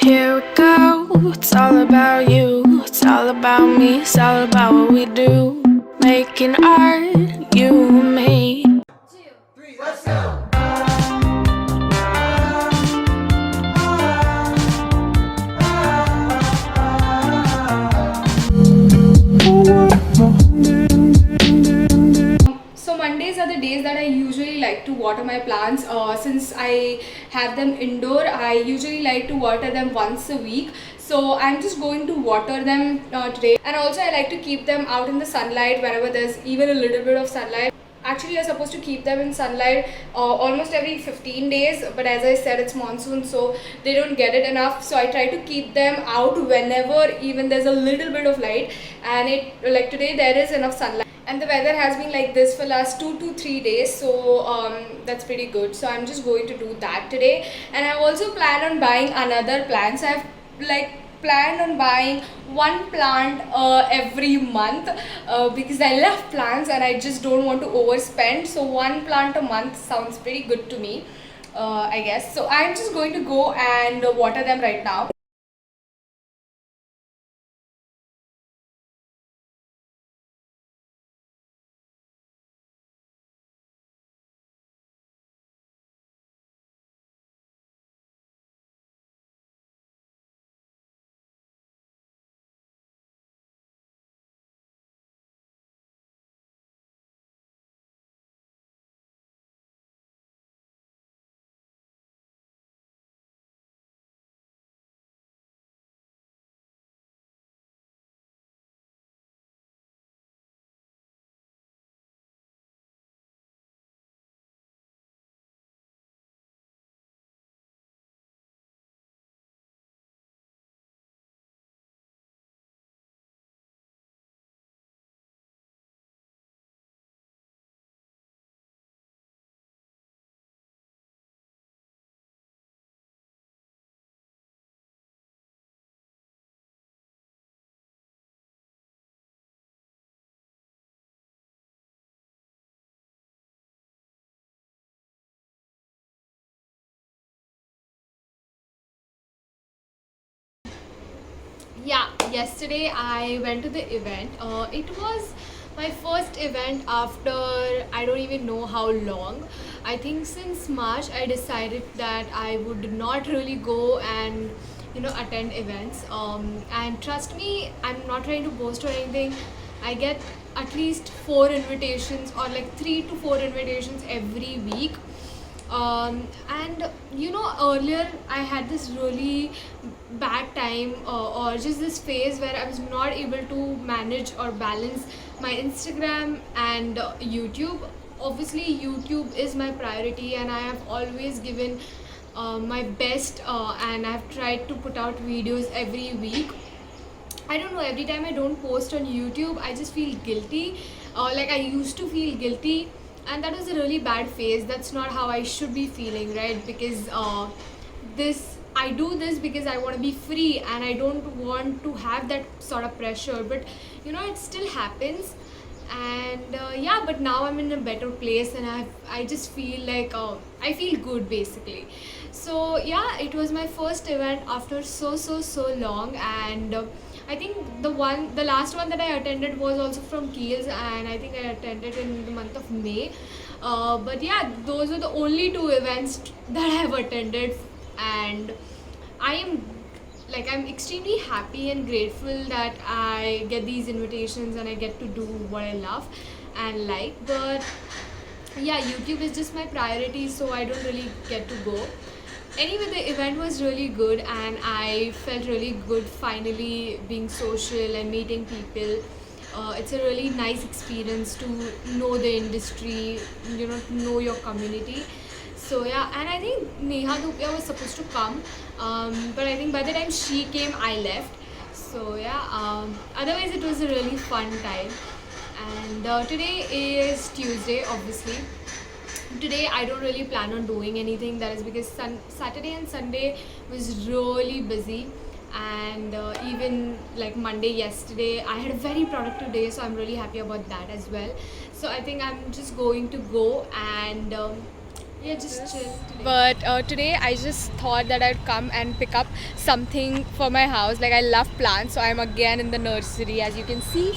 Here we go, it's all about you, it's all about me, it's all about what we do. Making art, you and me. 2, 3, let's go! So Mondays are the days that I usually like to water my plants. Since I have them indoor, I usually like to water them once a week. So I'm just going to water them today. And also I like to keep them out in the sunlight whenever there's even a little bit of sunlight. Actually, you're supposed to keep them in sunlight almost every 15 days, but as I said, it's monsoon, so they don't get it enough. So I try to keep them out whenever even there's a little bit of light, and like today there is enough sunlight. And the weather has been like this for last 2 to 3 days, so that's pretty good. So I'm just going to do that today, and I also plan on buying another plant. So I've like planned on buying one plant every month because I love plants and I just don't want to overspend. So one plant a month sounds pretty good to me, I guess. So I'm just going to go and water them right now. Yeah, yesterday I went to the event. It was my first event after I don't even know how long. I think since March I decided that I would not really go and attend events. And trust me, I'm not trying to boast or anything. I get at least 4 invitations or like 3 to 4 invitations every week. And earlier I had this really bad time or just this phase where I was not able to manage or balance my Instagram and YouTube. Obviously YouTube is my priority and I have always given my best, and I've tried to put out videos every week. I don't know, every time I don't post on YouTube, I just feel guilty. Like I used to feel guilty, and that was a really bad phase. That's not how I should be feeling, right? Because I do this because I want to be free and I don't want to have that sort of pressure. But it still happens, and yeah. But now I'm in a better place, and I just feel like I feel good basically. So yeah, it was my first event after so long, and I think the last one that I attended was also from Kiehl's, and I think I attended in the month of May. But yeah, those were the only 2 events that I have attended, and I'm extremely happy and grateful that I get these invitations and I get to do what I love and like. But yeah, YouTube is just my priority, so I don't really get to go. Anyway, the event was really good and I felt really good finally being social and meeting people. It's a really nice experience to know the industry, to know your community. So yeah, and I think Neha Dhupia was supposed to come, but I think by the time she came, I left. So yeah, otherwise it was a really fun time. And today is Tuesday, obviously. Today I don't really plan on doing anything. That is because Saturday and Sunday was really busy, and even like Monday yesterday I had a very productive day, so I'm really happy about that as well. So I think I'm just going to go and Yeah, just chill. But today I just thought that I'd come and pick up something for my house. Like I love plants, so I'm again in the nursery, as you can see.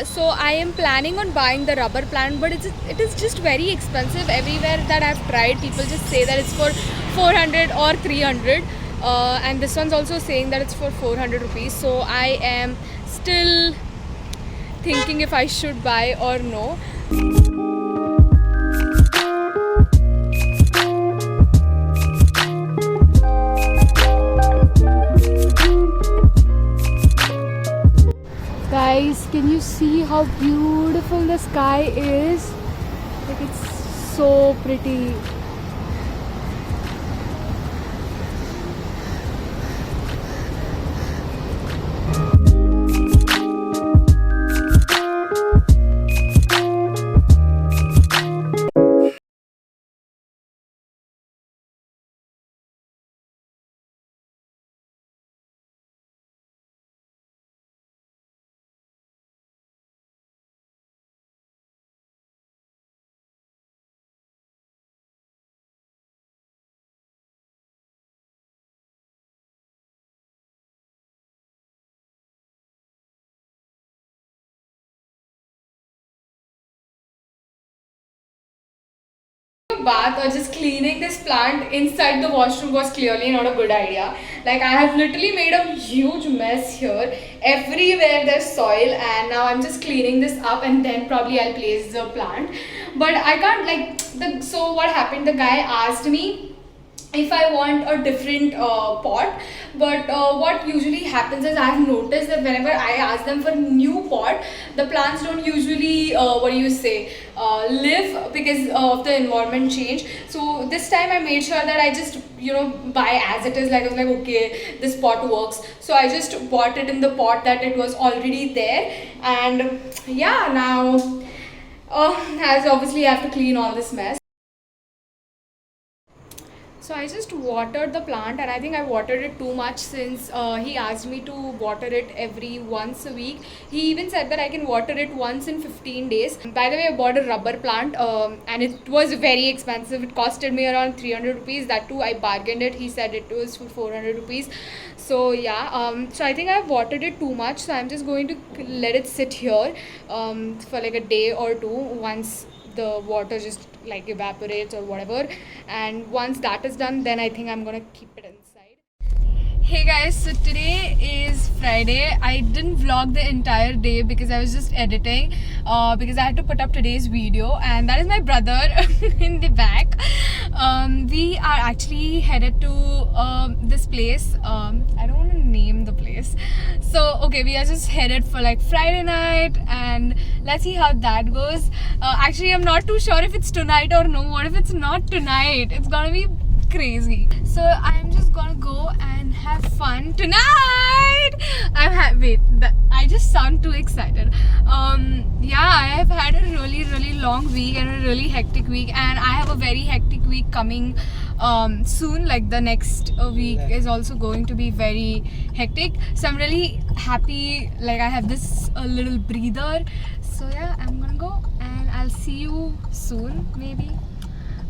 So I am planning on buying the rubber plant, but it is just very expensive. Everywhere that I've tried, people just say that it's for 400 or 300. And this one's also saying that it's for 400 rupees. So I am still thinking if I should buy or no. Guys, can you see how beautiful the sky is? Like it's so pretty. Bath or just cleaning this plant inside the washroom was clearly not a good idea. Like I have literally made a huge mess here. Everywhere there's soil, and now I'm just cleaning this up and then probably I'll place the plant. But I can't so what happened, the guy asked me if I want a different pot, but what usually happens is I've noticed that whenever I ask them for new pot, the plants don't usually live because of the environment change. So this time I made sure that I just buy as it is. Like I was like, okay, this pot works, so I just bought it in the pot that it was already there. And yeah, now as obviously I have to clean all this mess. So I just watered the plant, and I think I watered it too much since he asked me to water it every once a week. He even said that I can water it once in 15 days. By the way, I bought a rubber plant and it was very expensive. It costed me around 300 rupees. That too, I bargained it. He said it was for 400 rupees. So yeah, so I think I've watered it too much. So I'm just going to let it sit here for like a day or two once the water just like evaporates or whatever. And once that is done, then I think I'm gonna keep it inside. Hey guys, so today is Friday. I didn't vlog the entire day because I was just editing because I had to put up today's video, and that is my brother in the back. We are actually headed to this place. I don't want to name the place. So okay, we are just headed for like Friday night, and let's see how that goes. Actually, I'm not too sure if it's tonight or no. What if it's not tonight? It's gonna be crazy. So I'm just gonna go and have fun tonight. I just sound too excited. Yeah, I have had a really long week and a really hectic week, and I have a very hectic week coming soon. Like the next week is also going to be very hectic, so I'm really happy like I have this little breather. So yeah, I'm gonna go and I'll see you soon maybe,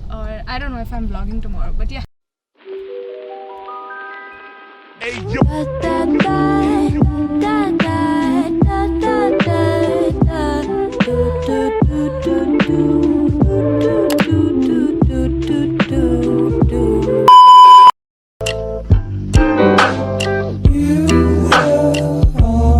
or I don't know if I'm vlogging tomorrow, but yeah. Hey, yo.